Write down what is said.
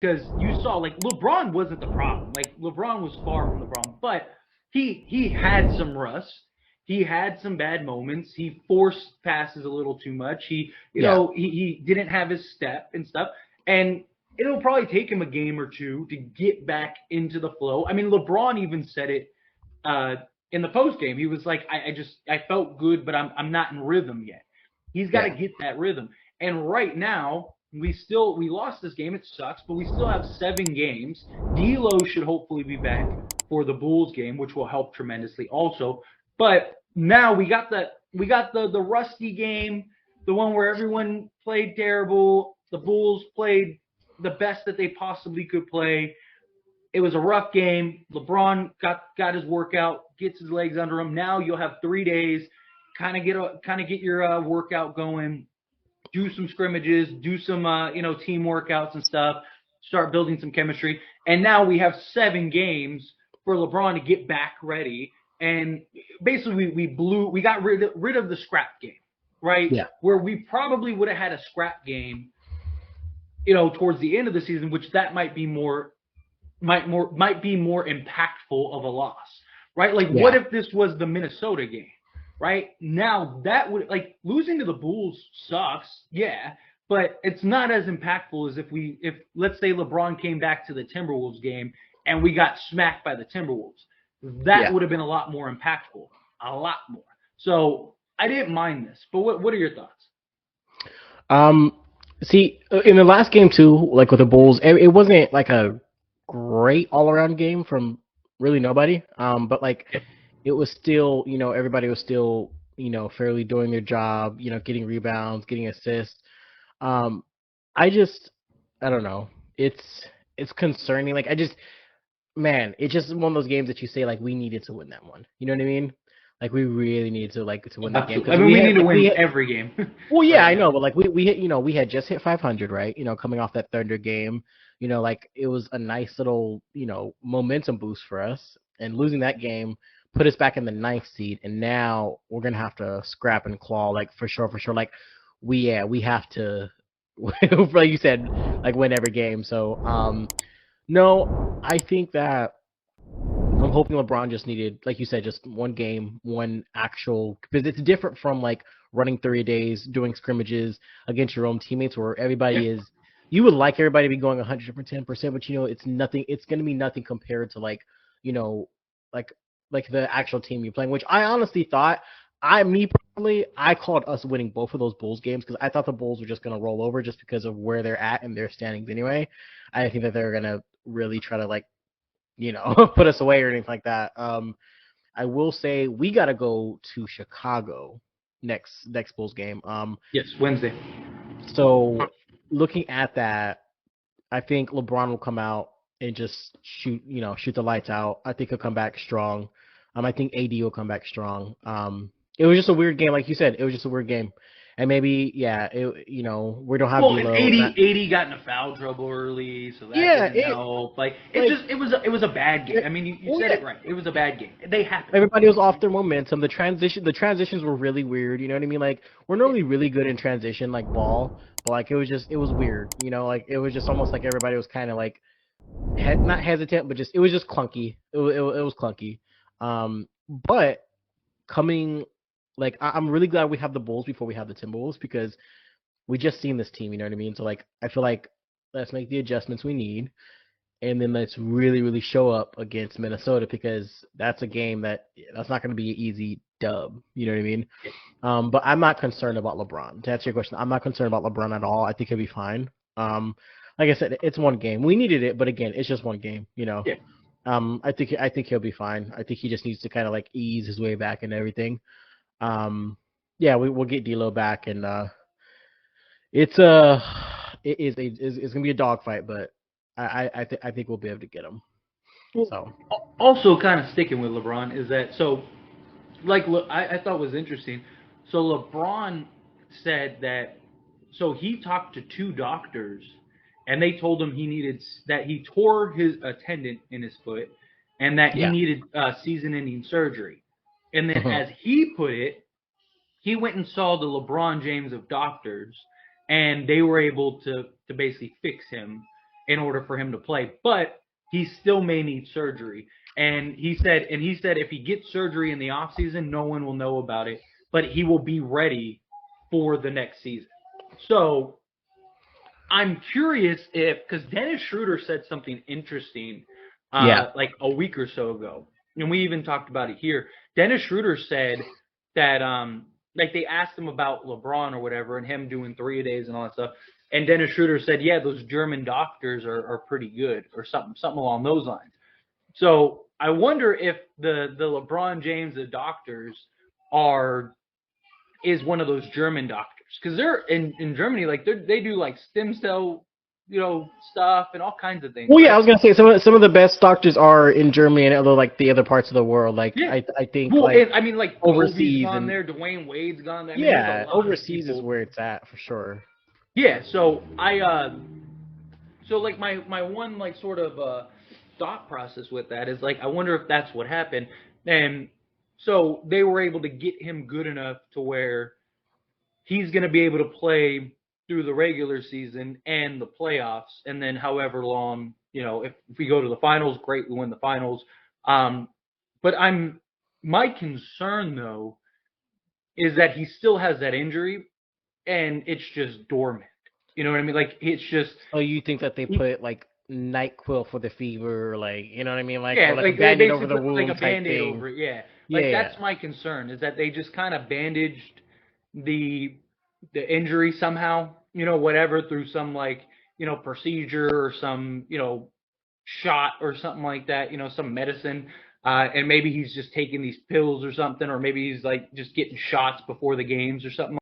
because you saw like LeBron wasn't the problem. Like LeBron was far from the problem, but he had some rust. He had some bad moments. He forced passes a little too much. Yeah. He didn't have his step and stuff. And it'll probably take him a game or two to get back into the flow. I mean, LeBron even said it uh, in the post game. He was like, I felt good, but I'm not in rhythm yet. He's got to Yeah. get that rhythm. And right now, we lost this game. It sucks, but we still have 7 games. D'Lo should hopefully be back for the Bulls game, which will help tremendously also. But now we got the rusty game, the one where everyone played terrible. The Bulls played the best that they possibly could play. It was a rough game. LeBron got his workout, gets his legs under him. Now you'll have 3 days, kind of get your workout going, do some scrimmages, do some team workouts and stuff, start building some chemistry. And now we have 7 games for LeBron to get back ready. And basically we got rid of the scrap game, right? Yeah. Where we probably would have had a scrap game, towards the end of the season, which that might be more impactful of a loss, right? Like, what Yeah. if this was the Minnesota game, right? Now that would like losing to the Bulls sucks, yeah, but it's not as impactful as if let's say LeBron came back to the Timberwolves game and we got smacked by the Timberwolves. That Yeah. would have been a lot more impactful, a lot more. So I didn't mind this, but what are your thoughts? Um, See, in the last game too, like with the Bulls, it wasn't like a great all around game from really nobody. But like it was still, everybody was still, fairly doing their job, getting rebounds, getting assists. Um, I just, I don't know. It's concerning. Like man, it's just one of those games that you say like we needed to win that one. You know what I mean? Like we really needed to win that game Absolutely. I because mean, we we had need to like we win had, every game well, yeah, right I now. know, but like we hit, we had just hit 500, right? Coming off that Thunder game, like it was a nice little, momentum boost for us. And losing that game put us back in the ninth seed, and now we're gonna have to scrap and claw, like for sure. Like we have to, like you said, like win every game. So no, I think that I'm hoping LeBron just needed, like you said, just one game, one actual, because it's different from like running 30 days, doing scrimmages against your own teammates where Yeah. everybody is. You would like everybody to be going 110%, but it's nothing. It's going to be nothing compared to like, you know, like the actual team you're playing. Which I honestly thought, me personally, I called us winning both of those Bulls games because I thought the Bulls were just going to roll over just because of where they're at in their standings anyway. I think that they're going to really try to like put us away or anything like that. I will say we got to go to Chicago next Bulls game. Yes, Wednesday. So looking at that, I think LeBron will come out and just shoot the lights out. I think he'll come back strong. I think AD will come back strong. It was just a weird game, like you said. It was just a weird game, and maybe yeah, we don't have Well, and D'Lo, and 80 got into foul trouble early, so that yeah, didn't it help. Like like it was a bad game. I mean, you well said yeah, it right. It was a bad game. They happen. everybody was off their momentum. The transitions were really weird. You know what I mean? Like we're normally really good in transition, like ball, but like it was weird. Like it was just almost like everybody was kind of like not hesitant, but just it was just clunky. It was clunky. But coming like I'm really glad we have the Bulls before we have the Timberwolves because we just seen this team. You know what I mean? So like I feel like let's make the adjustments we need and then let's really, really show up against Minnesota because that's a game that's not going to be an easy dub. You know what I mean? But I'm not concerned about LeBron. To answer your question, I'm not concerned about LeBron at all. I think he'll be fine. Like I said, it's one game. We needed it, but again, it's just one game. Yeah. I think he'll be fine. I think he just needs to kind of like ease his way back and everything. Yeah, we'll get D'Lo back, and it's it's gonna be a dogfight, but I think we'll be able to get him. Well, So also kind of sticking with LeBron is that so like I thought was interesting. So LeBron said that so he talked to 2 doctors and they told him that he tore his a tendon in his foot and that he yeah. needed season-ending surgery. And then Mhm. as he put it, he went and saw the LeBron James of doctors and they were able to basically fix him in order for him to play. But he still may need surgery. And he said if he gets surgery in the offseason, no one will know about it, but he will be ready for the next season. So I'm curious if, because Dennis Schroeder said something interesting Yeah. like a week or so ago, and we even talked about it here. Dennis Schroeder said that like they asked him about LeBron or whatever and him doing 3-a-days and all that stuff, and Dennis Schroeder said, yeah, those German doctors are pretty good or something along those lines. So I wonder if the LeBron James the doctors are is one of those German doctors because they're in Germany, like they do like stem cell, stuff and all kinds of things, Well, yeah, I right? was gonna say some of the best doctors are in Germany and other like the other parts of the world. Like Yeah. I think Well, like and I mean, like Kobe's overseas gone and there, Dwayne Wade's gone there. I mean, there's a yeah, lot of overseas is people. where it's at for sure. Yeah. So like my one like sort of thought process with that is like I wonder if that's what happened, and so they were able to get him good enough to where he's going to be able to play through the regular season and the playoffs, and then however long, if we go to the finals, great, we win the finals. Um, but my concern though is that he still has that injury and it's just dormant. You know what I mean? Like it's just So you think that they put like NyQuil for the fever, like you know what I mean, like yeah, or like a like they band-aid basically over the put like a wound type band-aid thing? over it. Yeah, like Yeah. that's my concern is that they just kind of bandaged the the injury somehow, whatever through some like procedure or some shot or something like that, some medicine. And maybe he's just taking these pills or something, or maybe he's like just getting shots before the games or something